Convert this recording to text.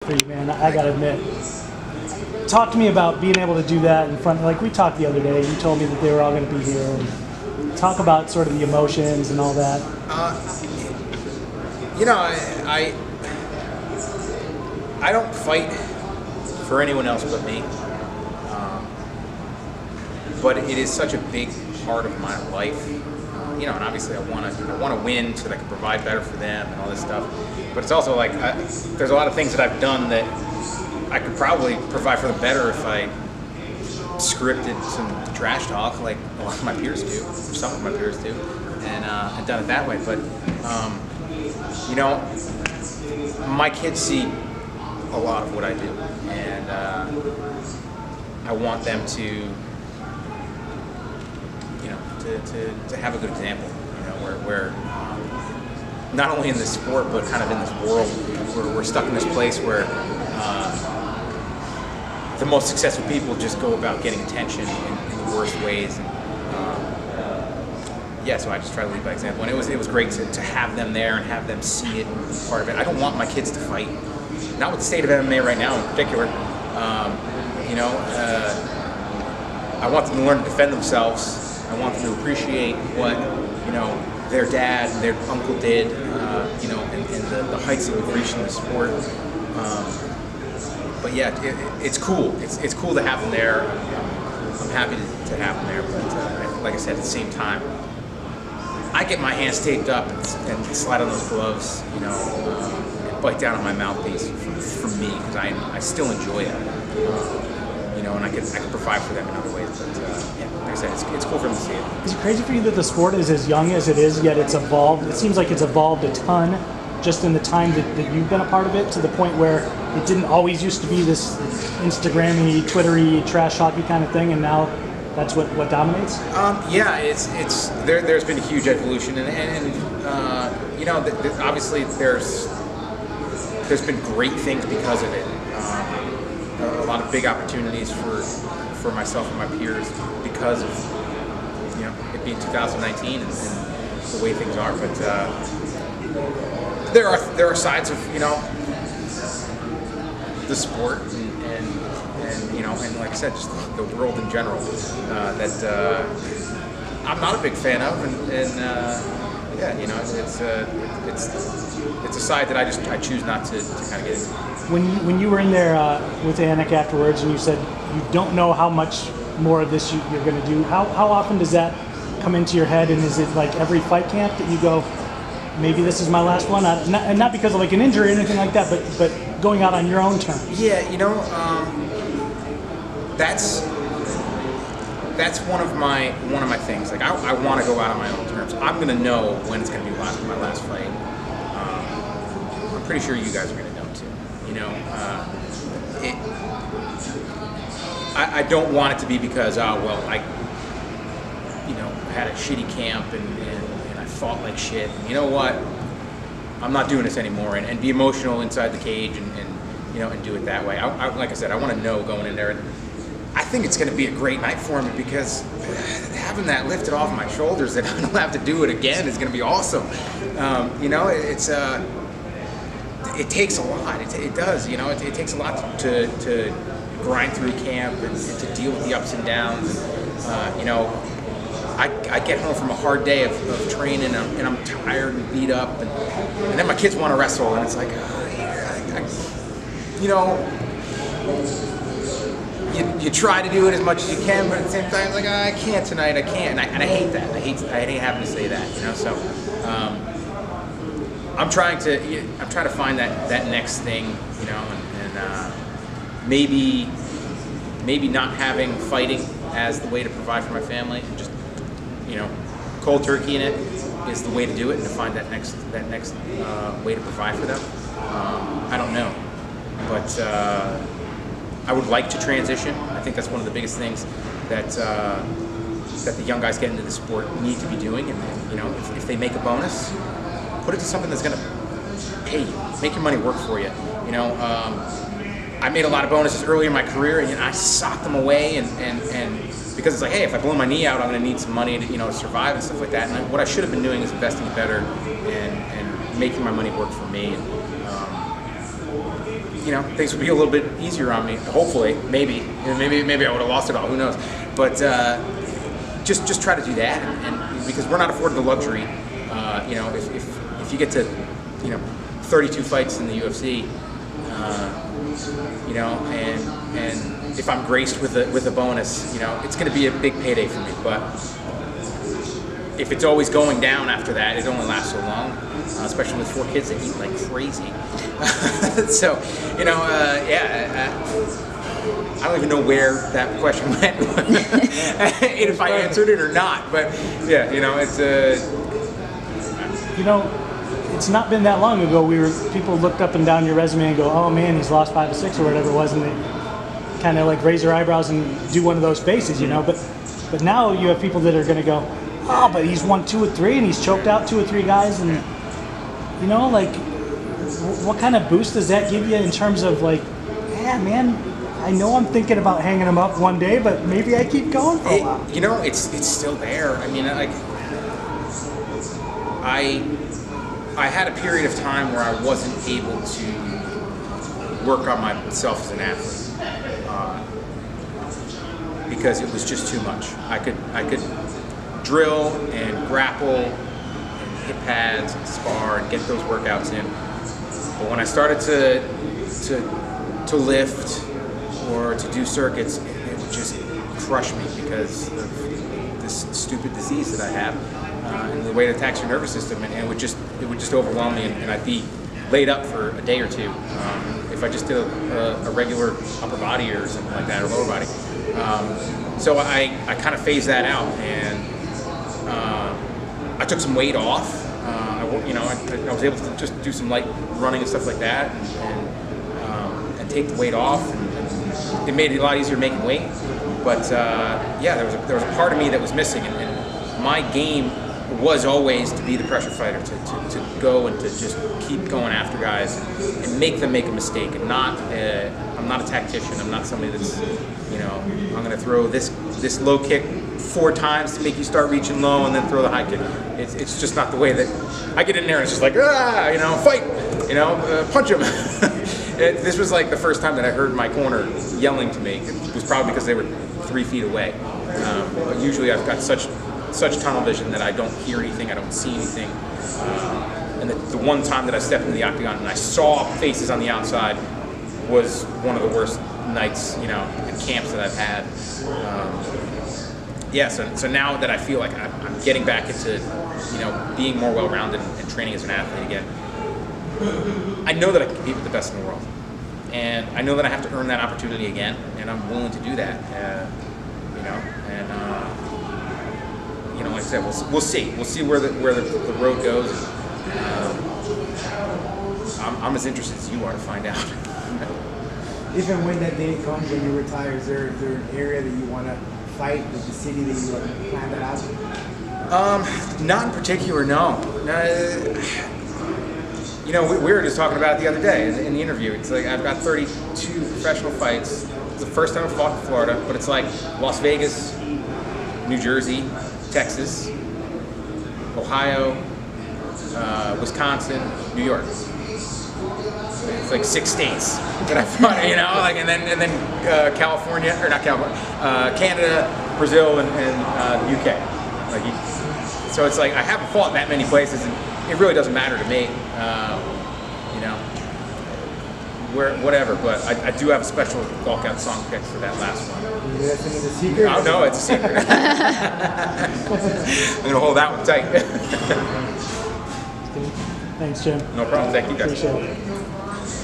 For you, man, I gotta admit. Talk to me about being able to do that in front. Like we talked the other day, you told me that they were all going to be here. And talk about sort of the emotions and all that. I don't fight for anyone else but me. But it is such a big part of my life. And obviously I want to win so that I can provide better for them and all this stuff. But it's also like there's a lot of things that I've done that I could probably provide for them better if I scripted some trash talk like a lot of my peers do, or some of my peers do, and done it that way. But my kids see a lot of what I do, and I want them to have a good example, where not only in this sport, but kind of in this world, where we're stuck in this place where the most successful people just go about getting attention in the worst ways. And, so I just try to lead by example. And it was great to have them there and have them see it and be part of it. I don't want my kids to fight, not with the state of MMA right now in particular. I want them to learn to defend themselves. I want them to appreciate what their dad and their uncle did, and the heights that we've reached in the sport. But yeah, it's cool. It's cool to have them there. I'm happy to have them there. But like I said, at the same time, I get my hands taped up and slide on those gloves, and bite down on my mouthpiece for me, because I still enjoy it. And I can provide for them in other ways. But like I said, it's cool for them to see it. Is it crazy for you that the sport is as young as it is, yet it's evolved? It seems like it's evolved a ton just in the time that you've been a part of it, to the point where it didn't always used to be this Instagram-y, Twitter-y, trash talky kind of thing, and now that's what dominates? It's there's been a huge evolution, and obviously there's been great things because of it. A lot of big opportunities for myself and my peers because of it being 2019 and the way things are. But there are sides of the sport and like I said, just the world in general that I'm not a big fan of, it's a side that I choose not to kind of get into. When you were in there with Anik afterwards, and you said you don't know how much more of this you're going to do, how often does that come into your head? And is it like every fight camp that you go, maybe this is my last one? And not because of like an injury or anything like that, but going out on your own terms. Yeah, that's one of my things. Like I want to go out on my own terms. I'm going to know when it's going to be my last fight. I'm pretty sure you guys are going to know too. I don't want it to be because I had a shitty camp and I fought like shit. And you know what? I'm not doing this anymore. And be emotional inside the cage and do it that way. Like I said, I want to know going in there. And I think it's going to be a great night for me, because having that lifted off my shoulders and I don't have to do it again is going to be awesome. It takes a lot. It does. It takes a lot to grind through camp and to deal with the ups and downs. I get home from a hard day of training and I'm tired and beat up, and then my kids want to wrestle, and it's like, you try to do it as much as you can, but at the same time, it's like, I can't tonight. I can't, and I hate that. I hate having to say that. So. I'm trying to find that next thing, and maybe not having fighting as the way to provide for my family, and just cold turkey in it is the way to do it, and to find that next way to provide for them. I don't know, but I would like to transition. I think that's one of the biggest things that the young guys getting into the sport need to be doing, and if they make a bonus, put it to something that's going to pay you, make your money work for you. I made a lot of bonuses early in my career, and I socked them away, and because it's like, hey, if I blow my knee out, I'm going to need some money to survive and stuff like that. And what I should have been doing is investing better and making my money work for me. And, you know, things would be a little bit easier on me. Hopefully, maybe I would have lost it all. Who knows? But just try to do that, and because we're not afforded the luxury. You know, if you get to, you know, 32 fights in the UFC, you know, and if I'm graced with a bonus, you know, it's going to be a big payday for me. But if it's always going down after that, it only lasts so long, especially with 4 kids that eat like crazy. So, you know, I don't even know where that question went, if I answered it or not. But yeah, you know, it's you know, it's not been that long ago people looked up and down your resume and go, oh man, he's lost 5 or 6 or whatever it was, and they kind of like raise their eyebrows and do one of those faces, you know. But now you have people that are going to go, oh, but he's won 2 or 3 and he's choked out 2 or 3 guys, and you know, like, what kind of boost does that give you in terms of like, yeah, man, I know I'm thinking about hanging him up one day, but maybe I keep going for a while. You know, it's still there. I mean, like, I had a period of time where I wasn't able to work on myself as an athlete because it was just too much. I could drill and grapple and hit pads and spar and get those workouts in, but when I started to lift or to do circuits, it would just crush me because of this stupid disease that I have. And the way it attacks your nervous system, and it would just overwhelm me, and I'd be laid up for a day or two if I just did a regular upper body or something like that, or lower body. So I kind of phased that out, and I took some weight off. I was able to just do some light running and stuff like that, and take the weight off, and it made it a lot easier making weight. But yeah, there was a part of me that was missing, and my game was always to be the pressure fighter, to go and to just keep going after guys and make them make a mistake. And I'm not a tactician. I'm not somebody that's, you know, I'm going to throw this low kick 4 times to make you start reaching low and then throw the high kick. It's just not the way that I get in there, and it's just like, you know, fight, you know, punch him. This was like the first time that I heard my corner yelling to me. It was probably because they were 3 feet away. But usually I've got such tunnel vision that I don't hear anything, I don't see anything. And the one time that I stepped into the octagon and I saw faces on the outside was one of the worst nights, you know, and camps that I've had. Yeah, so now that I feel like I'm getting back into, you know, being more well-rounded and training as an athlete again, I know that I can compete with the best in the world. And I know that I have to earn that opportunity again, and I'm willing to do that. You know, and you know, like I said, we'll see. We'll see where the road goes. I'm as interested as you are to find out. If and when that day comes when you retire, is there an area that you want to fight, like the city that you want to plan that out? Not in particular, no. You know, we were just talking about it the other day in the interview. It's like I've got 32 professional fights. It's the first time I've fought in Florida, but it's like Las Vegas, New Jersey, Texas, Ohio, Wisconsin, New York. It's like 6 states that I fought, you know, like, and then California, or not California, Canada, Brazil, and the UK. Like, so it's like I haven't fought that many places, and it really doesn't matter to me, you know, whatever. But I do have a special walkout song pick for that last one. That's a secret? Oh no, it's a secret. I'm gonna hold that one tight. Thanks, Jim. No problem. Thank you guys. Appreciate it.